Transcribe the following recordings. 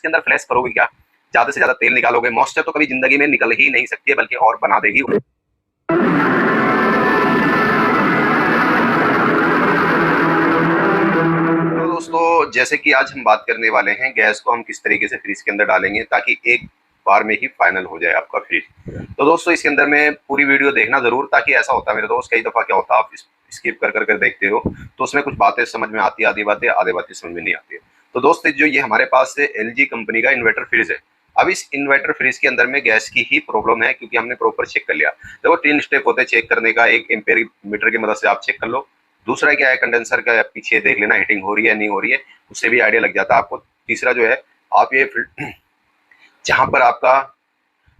इसके अंदर फ्लैश करोगे क्या, ज्यादा से ज्यादा तेल निकालोगे, मॉइस्चर तो कभी जिंदगी में निकल ही नहीं सकती है, बल्कि और बना देगी। तो दोस्तों जैसे कि आज हम बात करने वाले हैं गैस को हम किस तरीके से फ्रिज के अंदर डालेंगे ताकि एक बार में ही फाइनल हो जाए आपका फ्रिज। तो दोस्तों इसके अंदर में पूरी वीडियो देखना जरूर, ताकि ऐसा होता है मेरे दोस्त, कई दफा क्या होता है आप स्किप कर कर कर देखते हो तो उसमें कुछ बातें समझ में आती है, आधी बातें समझ में नहीं आती है। तो दोस्त जो ये हमारे पास से LG कंपनी का इन्वर्टर फ्रिज है। अब इस इन्वर्टर फ्रिज के अंदर में गैस की ही प्रॉब्लम है, क्योंकि हमने प्रॉपर चेक कर लिया। देखो 3 स्टेप होते हैं चेक करने का, एक एम्पेयर मीटर की मदद से आप चेक कर लो, दूसरा क्या है कंडेंसर का पीछे देख लेना हीटिंग हो रही है नहीं हो रही है, उससे भी आइडिया लग जाता है आपको। तीसरा जो है आप ये जहां पर आपका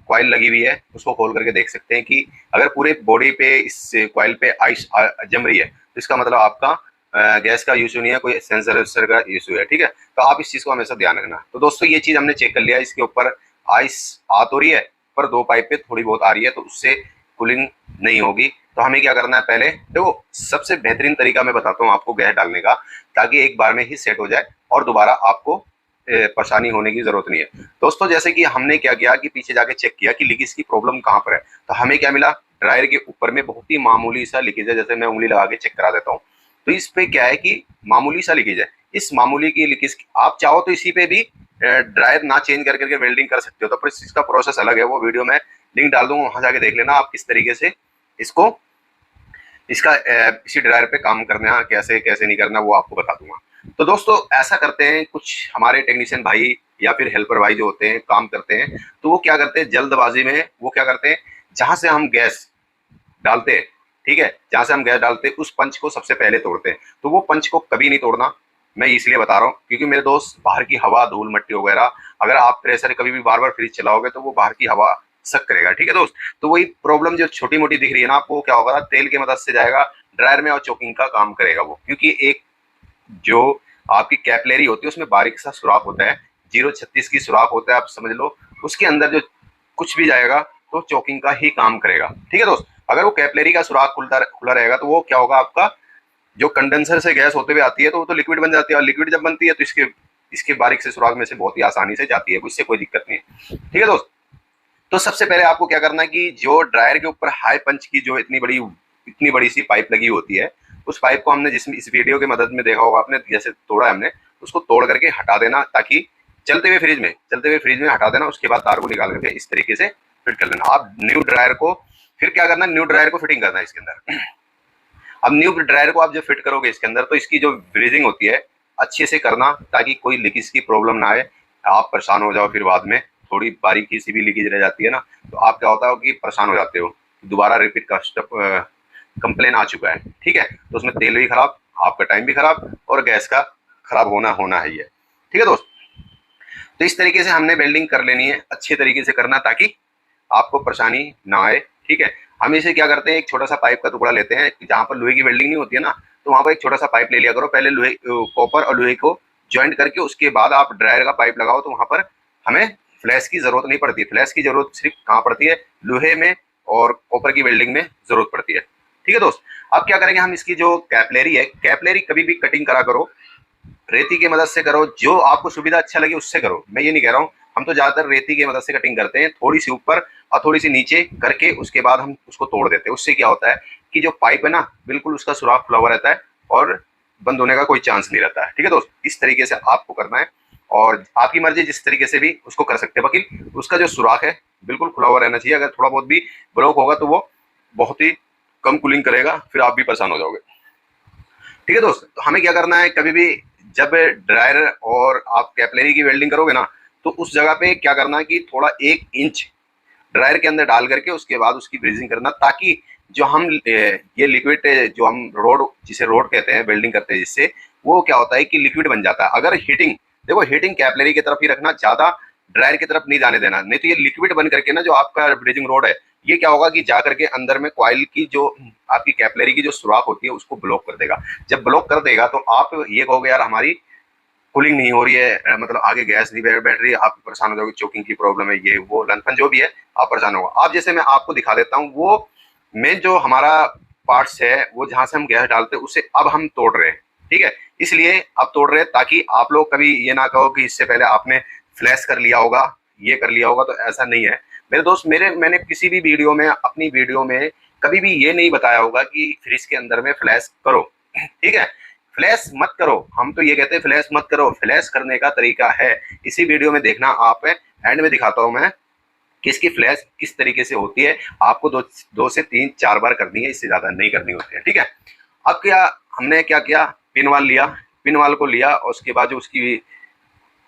कॉइल लगी हुई है उसको खोल करके देख सकते हैं कि अगर पूरे बॉडी पे इस कॉइल पे आइस जम रही है तो इसका मतलब आपका गैस का इशू नहीं है, कोई सेंसर का इशू है। ठीक है, तो आप इस चीज को हमेशा ध्यान रखना। तो दोस्तों ये चीज हमने चेक कर लिया, इसके ऊपर आइस आ तो रही है पर 2 पाइप पे थोड़ी बहुत आ रही है, तो उससे कूलिंग नहीं होगी। तो हमें क्या करना है, पहले देखो सबसे बेहतरीन तरीका मैं बताता हूँ आपको गैस डालने का, ताकि एक बार में ही सेट हो जाए और दोबारा आपको परेशानी होने की जरूरत नहीं है। दोस्तों जैसे कि हमने क्या किया कि पीछे जाके चेक किया कि लीकेज की प्रॉब्लम कहाँ पर है, तो हमें क्या मिला, ड्रायर के ऊपर में बहुत ही मामूली सा लीकेज है। जैसे मैं उंगली लगा के चेक करा देता हूँ, तो इस पे क्या है कि मामूली सा लीकेज है। इस मामूली की लीकेज आप चाहो तो इसी पे भी ड्रायर ना चेंज कर करके वेल्डिंग कर सकते हो, तो पर इसका प्रोसेस अलग है, वो वीडियो में लिंक डाल दूंगा, वहां जाके देख लेना आप किस तरीके से इसको इसका इसी ड्रायर पे काम करना, कैसे कैसे नहीं करना वो आपको बता दूंगा। तो दोस्तों ऐसा करते हैं कुछ हमारे टेक्नीशियन भाई या फिर हेल्पर भाई जो होते हैं काम करते हैं, तो वो क्या करते हैं जल्दबाजी में, वो क्या करते हैं जहां से हम गैस डालते हैं, ठीक है, जहां से हम गैस डालते हैं उस पंच को सबसे पहले तोड़ते हैं। तो वो पंच को कभी नहीं तोड़ना, मैं इसलिए बता रहा हूँ क्योंकि मेरे दोस्त बाहर की हवा धूल मट्टी वगैरह, अगर आप प्रेशर कभी भी बार बार फ्रिज चलाओगे तो वो बाहर की हवा सक करेगा। ठीक है दोस्त, तो वही प्रॉब्लम जो छोटी मोटी दिख रही है ना आपको, क्या होगा तेल की मदद से जाएगा ड्रायर में और चोकिंग का काम करेगा वो, क्योंकि एक जो आपकी कैपलरी होती है उसमें बारीक सा सुराख होता है, 0.36 की सुराख होता है, आप समझ लो उसके अंदर जो कुछ भी जाएगा तो चोकिंग का ही काम करेगा। ठीक है दोस्त, अगर वो कैपलरी का सुराख खुला रहेगा तो वो क्या होगा, आपका जो कंडेंसर से गैस होते हुए आती है तो वो तो लिक्विड बन जाती है, और लिक्विड जब बनती है तो इसके इसके बारीक से सुराख में से बहुत ही आसानी से जाती है, इससे कोई दिक्कत नहीं है। ठीक है दोस्त, तो सबसे पहले आपको क्या करना है कि जो ड्रायर के ऊपर हाई पंच की जो इतनी बड़ी सी पाइप लगी होती है, उस पाइप को हमने जिसमें इस वीडियो की मदद में देखा होगा आपने, जैसे तोड़ा है हमने, उसको तोड़ करके हटा देना, ताकि चलते हुए फ्रिज में हटा देना। उसके बाद तार को निकाल करके इस तरीके से फिट कर लेना। आप न्यू ड्रायर को फिर क्या करना, न्यू ड्रायर को फिटिंग करना है इसके अंदर। अब न्यू ड्रायर को आप जब फिट करोगे इसके अंदर, तो इसकी जो ब्रीजिंग होती है अच्छे से करना, ताकि कोई लीकेज की प्रॉब्लम ना आए, आप परेशान हो जाओ फिर बाद में, थोड़ी बारीकी सी भी लीकेज रह जाती है ना, तो आप क्या होता है कि परेशान हो जाते हो, दोबारा रिपीट का कंप्लेन आ चुका है। ठीक है, तो उसमें तेल भी खराब, आपका टाइम भी खराब, और गैस का खराब होना है ये। ठीक है दोस्त, तो इस तरीके से हमने वेल्डिंग कर लेनी है, अच्छे तरीके से करना ताकि आपको परेशानी ना आए। ठीक है, हम इसे क्या करते हैं, एक छोटा सा पाइप का टुकड़ा लेते हैं, जहां पर लोहे की वेल्डिंग नहीं होती है ना, तो वहां पर एक छोटा सा पाइप ले लिया करो, पहले लोहे कॉपर और लोहे को ज्वाइंट करके उसके बाद आप ड्रायर का पाइप लगाओ, तो वहां पर हमें फ्लैश की जरूरत नहीं पड़ती। फ्लैश की जरूरत सिर्फ कहाँ पड़ती है, लोहे में और कॉपर की वेल्डिंग में जरूरत पड़ती है। ठीक है दोस्त, अब क्या करेंगे हम, इसकी जो कैपलरी है, कैपलरी कभी भी कटिंग करा करो रेती की मदद से करो, जो आपको सुविधा अच्छा लगे उससे करो। मैं ये नहीं कह रहा हूँ, हम तो ज्यादातर रेती की मदद से कटिंग करते हैं, थोड़ी सी ऊपर और थोड़ी सी नीचे करके उसके बाद हम उसको तोड़ देते हैं। उससे क्या होता है कि जो पाइप है ना बिल्कुल उसका सुराख खुला हुआ रहता है और बंद होने का कोई चांस नहीं रहता है। ठीक है दोस्त, इस तरीके से आपको करना है, और आपकी मर्जी जिस तरीके से भी उसको कर सकते हैं, बाकी उसका जो सुराख है बिल्कुल खुला हुआ रहना चाहिए। अगर थोड़ा बहुत भी ब्लॉक होगा तो वो बहुत ही कम कूलिंग करेगा, फिर आप भी परेशान हो जाओगे। ठीक है दोस्त, तो हमें क्या करना है, कभी भी जब ड्रायर और आप कैपलरी की वेल्डिंग करोगे ना, तो उस जगह पे क्या करना है कि थोड़ा 1 इंच ड्रायर के अंदर डाल करके उसके बाद उसकी ब्रीजिंग करना, ताकि जो हम ये लिक्विड जो हम रोड जिसे रोड कहते हैं वेल्डिंग करते हैं जिससे, वो क्या होता है कि लिक्विड बन जाता है। अगर हीटिंग देखो हीटिंग कैपलरी की तरफ ही रखना, ज्यादा ड्रायर की तरफ नहीं जाने देना, नहीं तो ये लिक्विड बन करके ना जो आपका ब्रीजिंग रोड है, ये क्या होगा कि जा करके अंदर में कॉइल की जो आपकी कैपलरी की जो सुराख होती है उसको ब्लॉक कर देगा। जब ब्लॉक कर देगा तो आप ये कहोगे यार हमारी कूलिंग नहीं हो रही है, मतलब आगे गैस नहीं बैठ रही है, आप परेशान हो जाओगे, चोकिंग की प्रॉब्लम है, ये वो लनफन जो भी है, आप परेशान होगा। आप जैसे मैं आपको दिखा देता हूँ, वो मेन जो हमारा पार्ट्स है वो जहां से हम गैस डालते हैं उसे अब हम तोड़ रहे हैं। ठीक है, इसलिए अब तोड़ रहे हैं ताकि आप लोग कभी ये ना कहो कि इससे पहले आपने फ्लैश कर लिया होगा, ये कर लिया होगा, तो ऐसा नहीं है मेरे दोस्त। मैंने किसी भी वीडियो में, अपनी वीडियो में कभी भी ये नहीं बताया होगा कि फ्रिज के अंदर में फ्लैश करो, ठीक है। फ्लैश मत करो, हम तो ये कहते हैं फ्लैश मत करो। फ्लैश करने का तरीका है, इसी वीडियो में देखना आप, एंड में दिखाता हूं मैं कि इसकी फ्लैश किस तरीके से होती है। आपको दो से तीन चार बार करनी है, इससे ज्यादा नहीं करनी होती है, ठीक है। अब क्या हमने क्या किया, पिन वाल लिया, पिन वाल को लिया और उसके बाद जो उसकी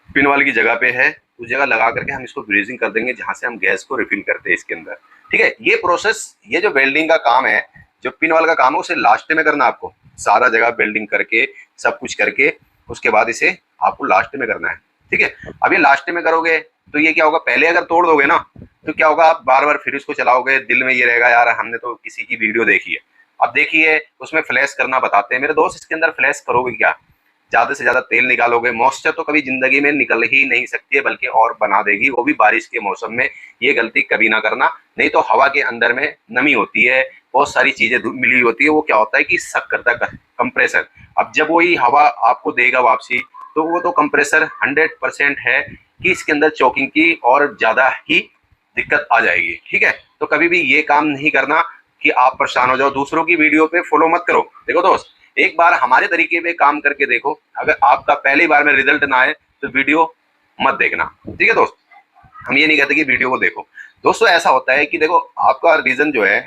पिन वाल की जगह पे है उस जगह लगा करके हम इसको ब्रेजिंग कर देंगे, जहां से हम गैस को रिफिल करते हैं इसके अंदर, ठीक है। ये प्रोसेस, ये जो वेल्डिंग का काम है, जो पिन वाल का काम है, उसे लास्ट में करना है आपको। सारा जगह वेल्डिंग करके, सब कुछ करके, उसके बाद इसे आपको लास्ट में करना है, ठीक है। अब ये लास्ट में करोगे तो ये क्या होगा, पहले अगर तोड़ दोगे ना तो क्या होगा, आप बार बार फिर इसको चलाओगे, दिल में ये रहेगा यार हमने तो किसी की वीडियो देखी है। अब देखिए उसमें फ्लैश करना बताते हैं मेरे दोस्त, इसके अंदर फ्लैश करोगे क्या, ज्यादा से ज्यादा तेल निकालोगे। मॉइस्चर तो कभी जिंदगी में निकल ही नहीं सकती है, बल्कि और बना देगी, वो भी बारिश के मौसम में। ये गलती कभी ना करना, नहीं तो हवा के अंदर में नमी होती है, बहुत सारी चीजें मिली होती है, वो क्या होता है कि सक करता है कंप्रेसर। अब जब वही हवा आपको देगा वापसी, तो वो तो कंप्रेसर 100% है कि इसके अंदर चोकिंग की और ज्यादा ही दिक्कत आ जाएगी, ठीक है। तो कभी भी ये काम नहीं करना कि आप परेशान हो जाओ, दूसरों की वीडियो पे फॉलो मत करो। देखो दोस्त, एक बार हमारे तरीके पे काम करके देखो, अगर आपका पहली बार में रिजल्ट ना आए तो वीडियो मत देखना, ठीक है दोस्त। हम ये नहीं कहते कि वीडियो को देखो दोस्तों। ऐसा होता है कि देखो आपका रीजन जो है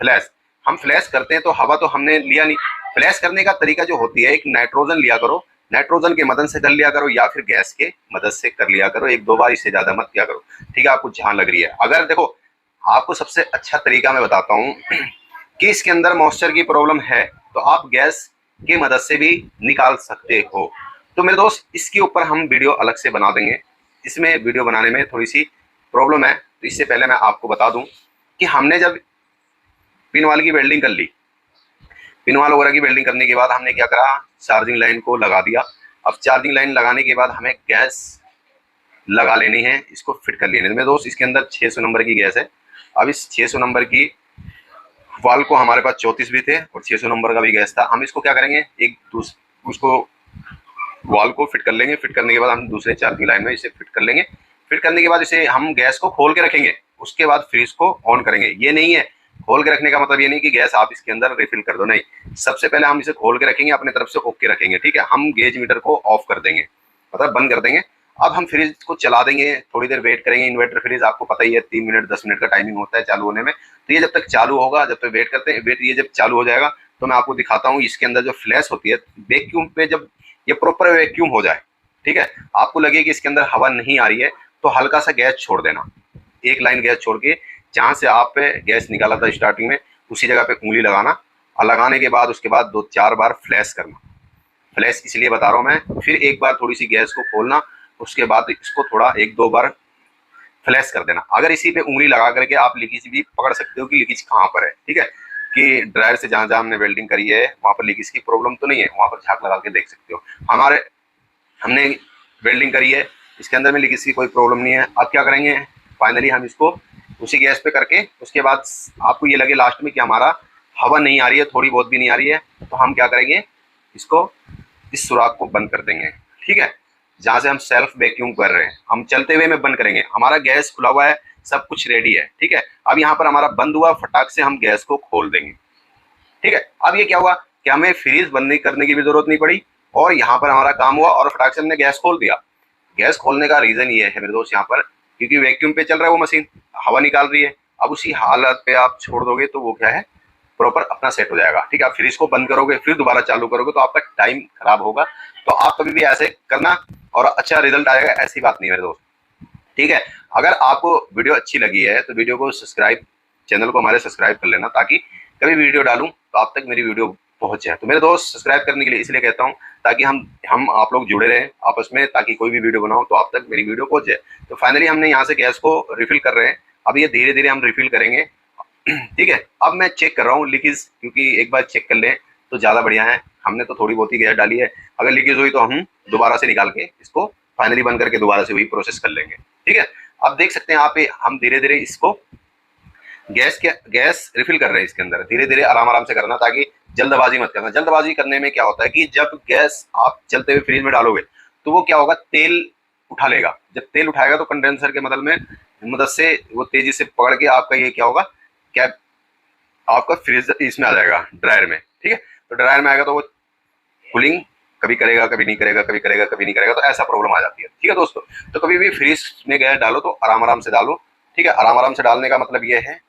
फ्लैश, हम फ्लैश करते हैं तो हवा तो हमने लिया नहीं। फ्लैश करने का तरीका जो होती है, एक नाइट्रोजन लिया करो, नाइट्रोजन की मदद से कर लिया करो, या फिर गैस के मदद से कर लिया करो, एक दो बार, इससे ज्यादा मत किया करो, ठीक है। आपको जहां लग रही है, अगर देखो आपको सबसे अच्छा तरीका मैं बताता हूँ कि इसके अंदर मॉइस्चर की प्रॉब्लम है तो आप गैस की मदद से भी निकाल सकते हो। तो मेरे दोस्त इसके ऊपर हम वीडियो अलग से बना देंगे, इसमें वीडियो बनाने में थोड़ी सी प्रॉब्लम है। तो इससे पहले मैं आपको बता दूं कि हमने जब पिन वाल की वेल्डिंग कर ली, पिन वाल वगैरह की वेल्डिंग करने के बाद हमने क्या करा, चार्जिंग लाइन को लगा दिया। अब चार्जिंग लाइन लगाने के बाद हमें गैस लगा लेनी है, इसको फिट कर लेनी है। मेरे दोस्त इसके अंदर 600 नंबर की गैस है। अब इस 600 नंबर की वाल को हमारे पास 34 भी थे और 600 नंबर का भी गैस था। हम इसको क्या करेंगे, उसको वाल को फिट कर लेंगे। फिट करने के बाद हम दूसरे चार्जिंग लाइन में इसे फिट कर लेंगे। फिट करने के बाद इसे हम गैस को खोल के रखेंगे, उसके बाद फ्रिज को ऑन करेंगे। ये नहीं है, खोल के रखने का मतलब ये नहीं कि गैस आप इसके अंदर रिफिल कर दो, नहीं। सबसे पहले हम इसे खोल के रखेंगे, अपने तरफ से ओके रखेंगे, ठीक है। हम गेज मीटर को ऑफ कर देंगे, मतलब बंद कर देंगे। अब हम फ्रिज को चला देंगे, थोड़ी देर वेट करेंगे। इन्वर्टर फ्रिज आपको पता ही है 3 मिनट 10 मिनट का टाइमिंग होता है चालू होने में। तो ये जब तक चालू होगा, जब तक वेट करते हैं, ये जब चालू हो जाएगा तो मैं आपको दिखाता हूँ इसके अंदर जो फ्लैश होती है वैक्यूम पे, जब ये प्रॉपर वैक्यूम हो जाए, ठीक है, आपको लगे कि इसके अंदर हवा नहीं आ रही है, तो हल्का सा गैस छोड़ देना, एक लाइन गैस छोड़ के, जहां से आप गैस निकाला था स्टार्टिंग में उसी जगह पे उंगली लगाना, और लगाने के बाद उसके बाद 2-4 बार फ्लैश करना। फ्लैश इसलिए बता रहा हूं मैं, फिर एक बार थोड़ी सी गैस को खोलना, उसके बाद इसको थोड़ा 1-2 बार फ्लैश कर देना। अगर इसी पे उंगली लगा करके आप लीकेज भी पकड़ सकते हो कि लीकेज कहाँ पर है, ठीक है, कि ड्रायर से जहां जहां हमने वेल्डिंग करी है वहां पर लीकेज की प्रॉब्लम तो नहीं है, वहां पर झाग लगा के देख सकते हो। हमने वेल्डिंग करी है, इसके अंदर में लीकेज की कोई प्रॉब्लम नहीं है। अब क्या करेंगे, फाइनली हम इसको उसी गैस पे करके, उसके बाद आपको ये लगे लास्ट में कि हमारा हवा नहीं आ रही है, थोड़ी बहुत भी नहीं आ रही है, तो हम क्या करेंगे, इसको इस सुराख को बंद कर देंगे, ठीक है। जहां से हम सेल्फ वैक्यूम कर रहे हैं, हम चलते हुए में बंद करेंगे। हमारा गैस खुला हुआ है, सब कुछ रेडी है, ठीक है। अब यहाँ पर हमारा बंद हुआ, फटाक से हम गैस को खोल देंगे, ठीक है। अब ये क्या हुआ कि हमें फ्रीज बंद करने की भी जरूरत नहीं पड़ी, और यहाँ पर हमारा काम हुआ और फटाक से हमने गैस खोल दिया। गैस खोलने का रीजन ये है मेरे दोस्त यहाँ पर, क्योंकि वैक्यूम पे चल रहा है वो मशीन, हवा निकाल रही है। अब उसी हालत पे आप छोड़ दोगे तो वो क्या है, प्रॉपर अपना सेट हो जाएगा, ठीक है। आप फ्रिज को बंद करोगे फिर दोबारा चालू करोगे तो आपका टाइम खराब होगा। तो आप कभी भी ऐसे करना और अच्छा रिजल्ट आएगा, ऐसी बात नहीं है मेरे दोस्त, ठीक है। अगर आपको वीडियो अच्छी लगी है तो वीडियो को सब्सक्राइब, चैनल को हमारे सब्सक्राइब कर लेना, ताकि कभी वीडियो डालूं तो आप तक मेरी वीडियो पहुंच जाए। तो मेरे दोस्त सब्सक्राइब करने के लिए इसलिए कहता हूं ताकि हम आप लोग जुड़े रहें आपस में, ताकि कोई भी वीडियो बनाओ तो आप तक मेरी वीडियो पहुंच जाए। तो फाइनली हमने यहाँ से गैस को रिफिल कर रहे हैं, अब ये धीरे धीरे हम रिफिल करेंगे, ठीक है। अब मैं चेक कर रहा हूँ लीकेज, क्योंकि एक बार चेक कर लें तो ज़्यादा बढ़िया है। हमने तो थोड़ी बहुत ही गैस डाली है, अगर लीकेज हुई तो हम दोबारा से निकाल के इसको फाइनली बंद करके दोबारा से वही प्रोसेस कर लेंगे, ठीक है। अब देख सकते हैं आप, हम धीरे धीरे इसको गैस रिफिल कर रहे हैं इसके अंदर, धीरे धीरे आराम आराम से करना, ताकि जल्दबाजी मत करना। जल्दबाजी करने में क्या होता है कि जब गैस आप चलते हुए फ्रिज में डालोगे तो वो क्या होगा, तेल उठा लेगा। जब तेल उठाएगा तो कंडेंसर के मदद से वो तेजी से पकड़ के आपका ये क्या होगा, क्या आपका फ्रीज इसमें आ जाएगा, ड्रायर में। ठीक है, तो ड्रायर में आएगा तो वो कूलिंग कभी करेगा कभी नहीं करेगा, कभी करेगा कभी नहीं करेगा, तो ऐसा प्रॉब्लम आ जाती है। ठीक है दोस्तों, तो कभी भी फ्रीज में गैस डालो तो आराम आराम से डालो। ठीक है, आराम आराम से डालने का मतलब ये है,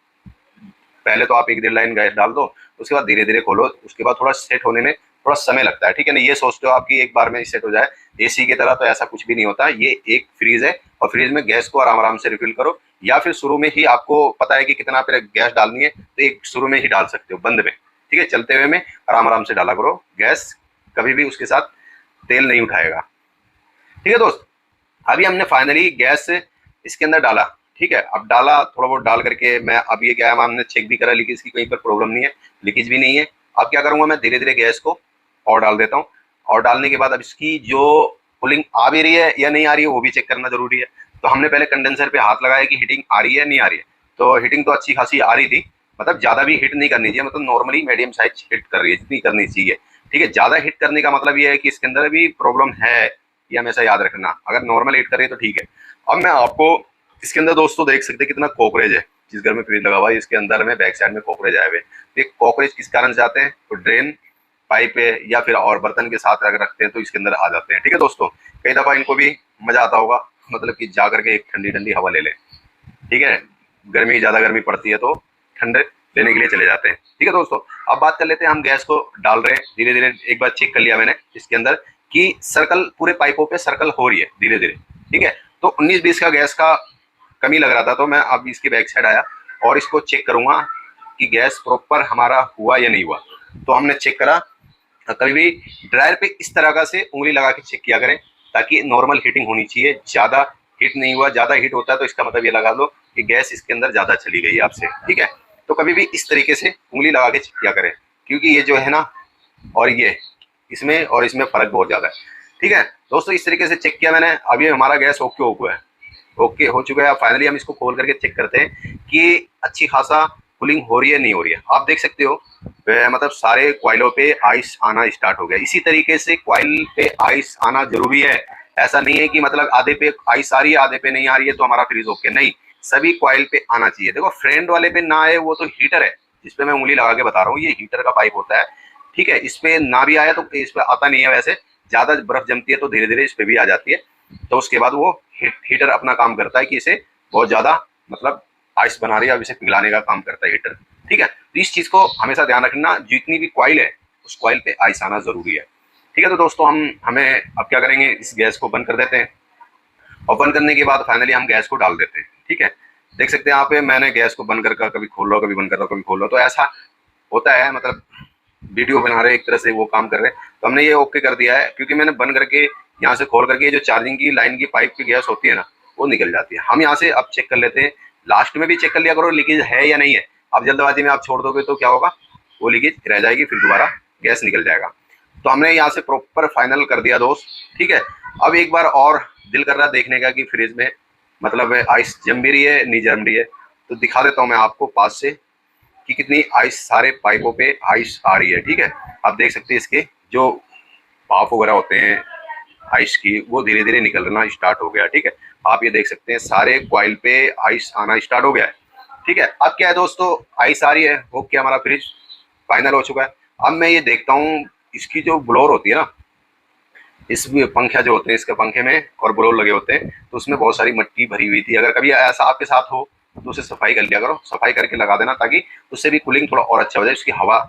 पहले तो आप 1-1.5 लाइन गैस डाल दो, उसके बाद धीरे धीरे खोलो, उसके बाद थोड़ा सेट होने में थोड़ा समय लगता है। ठीक है ना, ये सोचते हो आपकी एक बार में सेट हो जाए एसी की तरह, तो ऐसा कुछ भी नहीं होता। ये एक फ्रीज है और फ्रीज में गैस को आराम आराम से रिफिल करो, या फिर शुरू में ही आपको पता है कि कितना पे गैस डालनी है तो एक शुरू में ही डाल सकते हो बंद में। ठीक है, चलते हुए में आराम आराम से डाला करो, गैस कभी भी उसके साथ तेल नहीं उठाएगा। ठीक है दोस्त, अभी हमने फाइनली गैस इसके अंदर डाला। ठीक है, अब डाला थोड़ा बहुत डाल करके मैं, अब ये क्या है, हमने चेक भी करा लीकेज की कहीं पर प्रॉब्लम नहीं है, लीकेज भी नहीं है। अब क्या करूंगा, मैं धीरे धीरे गैस को और डाल देता हूँ, और डालने के बाद अब इसकी जो कूलिंग आ भी रही है या नहीं आ रही है वो भी चेक करना जरूरी है। तो हमने पहले कंडेंसर पे हाथ लगाया कि हीटिंग आ रही है नहीं आ रही है, तो हीटिंग तो अच्छी खासी आ रही थी, मतलब ज्यादा भी हिट नहीं करनी चाहिए, मतलब नॉर्मली मीडियम साइज हिट कर रही है जितनी करनी चाहिए। ठीक है, ज्यादा हिट करने का मतलब ये है कि इसके अंदर भी प्रॉब्लम है, ये हमेशा याद रखना। अगर नॉर्मल हिट कर रही है तो ठीक है। अब मैं आपको इसके अंदर दोस्तों देख सकते हैं कितना कॉकरेज है, जिस घर में फ्रिज लगा हुआ है इसके अंदर में बैक साइड में कॉकरेज आए हुए। तो ये कॉकरेज किस कारण से आते हैं, तो ड्रेन पाइप है या फिर और बर्तन के साथ अगर रखते हैं तो इसके अंदर आ जाते हैं। ठीक है दोस्तों, कई दफा इनको भी मजा आता होगा, मतलब कि जा करके एक ठंडी ठंडी हवा ले लें। ठीक है, गर्मी ज्यादा गर्मी पड़ती है तो ठंडे लेने के लिए चले जाते हैं। ठीक है दोस्तों, अब बात कर लेते हैं, हम गैस को डाल रहे हैं धीरे धीरे। एक बार चेक कर लिया मैंने इसके अंदर कि सर्कल पूरे पाइपों पे सर्कल हो रही है धीरे धीरे। ठीक है, तो 19-20 का गैस का कमी लग रहा था, तो मैं अब इसके बैक साइड आया और इसको चेक करूंगा कि गैस प्रॉपर हमारा हुआ या नहीं हुआ। तो हमने चेक करा, कभी भी ड्रायर पे इस तरह का से उंगली लगा के चेक किया करें, ताकि नॉर्मल हीटिंग होनी चाहिए। ज्यादा हीट नहीं हुआ, ज्यादा हीट होता है तो इसका मतलब ये लगा लो कि गैस इसके अंदर ज्यादा चली गई आपसे। ठीक है, तो कभी भी इस तरीके से उंगली लगा के चेक किया करें, क्योंकि ये जो है ना, और ये इसमें और इसमें फर्क बहुत ज्यादा है। ठीक है दोस्तों, इस तरीके से चेक किया मैंने, अभी हमारा गैस ओके हो गया है, ओके हो चुका है। फाइनली हम इसको खोल करके चेक करते हैं कि अच्छी खासा कूलिंग हो रही है नहीं हो रही है। आप देख सकते हो मतलब सारे क्वाइलों पे आइस आना स्टार्ट हो गया। इसी तरीके से क्वाइल पे आइस आना जरूरी है, ऐसा नहीं है कि मतलब आधे पे आइस आ रही है आधे पे नहीं आ रही है तो हमारा फ्रीज ओके, नहीं, सभी क्वाइल पे आना चाहिए। देखो फ्रेंड वाले पे ना आए वो तो हीटर है, जिसपे मैं उंगली लगा के बता रहा हूँ, ये हीटर का पाइप होता है। ठीक है, इस पे ना भी आया तो इस पे आता नहीं है, वैसे ज्यादा बर्फ जमती है तो धीरे धीरे इस पे भी आ जाती है, तो उसके बाद वो हीटर अपना काम करता है कि इसे बहुत ज्यादा मतलब आइस बना रही है, अब इसे पिघलाने का काम करता है हीटर। ठीक है, तो इस चीज को हमेशा ध्यान रखना, जितनी भी क्वाइल है उस क्वाइल पे आइस आना जरूरी है। ठीक है, तो दोस्तों हमें अब क्या करेंगे, इस गैस को बंद कर देते हैं, और बंद करने के बाद फाइनली हम गैस को डाल देते हैं। ठीक है, देख सकते हैं यहाँ पे मैंने गैस को बंद कर कभी खोल रहा हूँ कभी बंद कर रहा हूँ कभी खोल रहा हूँ, तो ऐसा होता है, मतलब वीडियो बना रहे एक तरह से वो काम कर रहे हैं। तो हमने ये ओके कर दिया है, क्योंकि मैंने बंद करके यहाँ से खोल करके जो चार्जिंग की लाइन की पाइप की गैस होती है ना वो निकल जाती है। हम यहाँ से अब चेक कर लेते हैं, लास्ट में भी चेक कर लिया करो लीकेज है या नहीं है। अब जल्दबाजी में आप छोड़ दोगे तो क्या होगा, वो लीकेज रह जाएगी, फिर दोबारा गैस निकल जाएगा। तो हमने यहाँ से प्रॉपर फाइनल कर दिया दोस्त। ठीक है, अब एक बार और दिल कर रहा है देखने का कि फ्रिज में मतलब आइस जम भी रही है नहीं जम रही है, तो दिखा देता हूँ मैं आपको पास से कि कितनी आइस सारे पाइपों पे आइस आ रही है। ठीक है, आप देख सकते हैं इसके जो भाप वगैरह होते हैं आइस की वो धीरे धीरे निकलना स्टार्ट हो गया। ठीक है, आप ये देख सकते हैं सारे कॉइल पे आइस आना स्टार्ट हो गया है। ठीक है, अब क्या है दोस्तों, आइस आ रही है, ओके हमारा फ्रिज फाइनल हो चुका है। अब मैं ये देखता हूँ इसकी जो ब्लोअर होती है ना, इस पंखा जो होते हैं इसके पंखे में और ब्लोअर लगे होते हैं, तो उसमें बहुत सारी मिट्टी भरी हुई थी। अगर कभी ऐसा आपके साथ हो तो उसे सफाई कर लिया करो, सफाई करके लगा देना, ताकि उससे भी कूलिंग थोड़ा और अच्छा हो जाए, उसकी हवा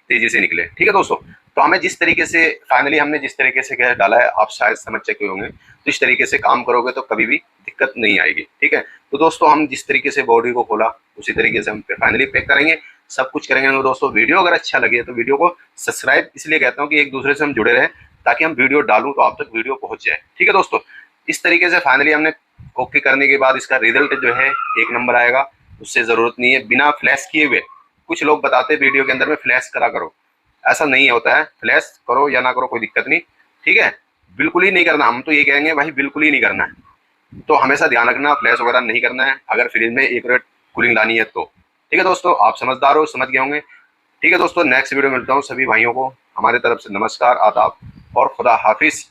तेजी से निकले। ठीक है दोस्तों, तो हमें जिस तरीके से फाइनली हमने जिस तरीके से गैस डाला है आप शायद समझ चुके होंगे, तो इस तरीके से काम करोगे तो कभी भी दिक्कत नहीं आएगी। ठीक है, तो दोस्तों हम जिस तरीके से बॉडी को खोला उसी तरीके से हम फाइनली पैक करेंगे, सब कुछ करेंगे। तो दोस्तों वीडियो अगर अच्छा लगे तो वीडियो को सब्सक्राइब इसलिए कहता हूँ कि एक दूसरे से हम जुड़े रहें, ताकि हम वीडियो डालूं तो आप तक वीडियो पहुंच जाए। ठीक है दोस्तों, इस तरीके से फाइनली हमने ओके करने के बाद इसका रिजल्ट जो है 1 नंबर आएगा, उससे जरूरत नहीं है बिना फ्लैश किए हुए। कुछ लोग बताते हैं वीडियो के अंदर में फ्लैश करा करो, ऐसा नहीं होता है, फ्लैश करो या ना करो कोई दिक्कत नहीं। ठीक है, बिल्कुल ही नहीं करना, हम तो ये कहेंगे भाई बिल्कुल ही नहीं करना है। तो हमेशा ध्यान रखना फ्लैश वगैरह नहीं करना है अगर फ्रिज में एक मिनट कूलिंग लानी है तो। ठीक है दोस्तों, आप समझदार हो, समझ गए होंगे। ठीक है दोस्तों, नेक्स्ट वीडियो मिलता हूँ सभी भाइयों को हमारे तरफ से नमस्कार, आदाब और खुदा हाफिज।